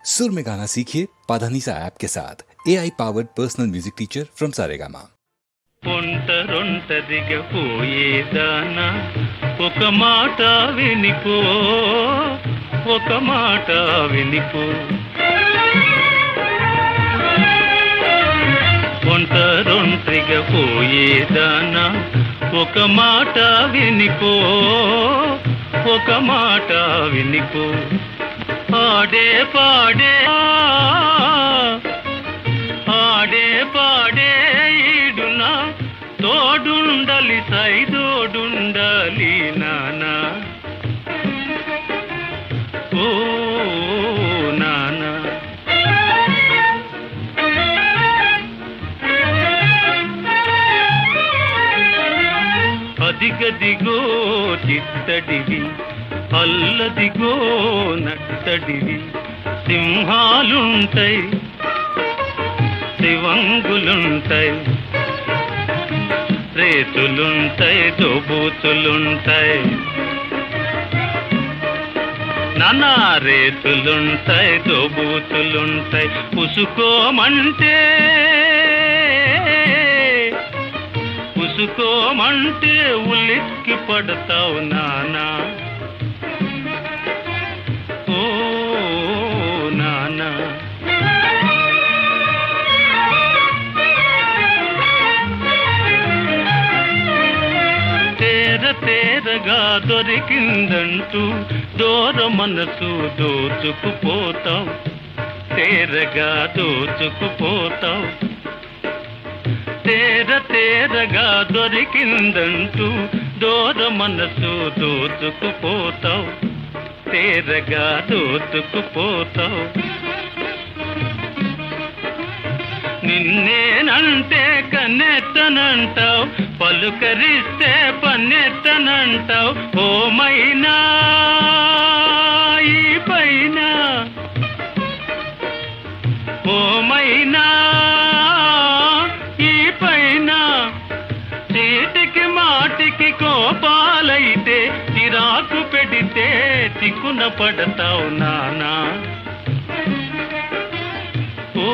सुर में गाना सीखिए पाधानीसा ऐप के साथ AI powered personal music teacher from Saregama. ఒంటరొంటదిగా పోయేదానా ఒక మాట వినిపో, ఒక మాట వినిపో. ఒంటరొంటరిగా పోయేదానా ఒక మాట వినిపో, ఒక మాట వినిపో. ఆడే పాడే ఆడే పాడే ఈడునా తోడుండలి సైదోడుండాలి నానా, ఓ నానా. అదిగదిగో చిత్తడివి అల్లదిగో నట్టడివి, సింహాలుంటాయి శివంగులుంటాయి, రేతులుంటాయి దోబూతులుంటాయి, నానా రేతులుంటాయి దోబూతులుంటాయి. పుసుకోమంటే పుసుకోమంటే ఉలిక్కి పడతావు నానా, ఓ నానా. తేరగా దొరికిందంటూ దూర మనసు దోచుకుపోతావు, తేరగా దోచుకుపోతావు. తేరగా దొరికిందంటూ దూర మనసు దోచుకుపోతావు, తేరగా దోచుకుపోతావు. నిన్నేనంటే కన్నెత్తనంటావు, పలుకరిస్తే పన్నెత్తనంటావు. ఓ మైనా ఈ పైన, ఓ మైనా ఈ పైన చీటికి మాటికి కోపాలైతే చిరాకు పెడితే తిక్కున పడతావు నానా, ఓ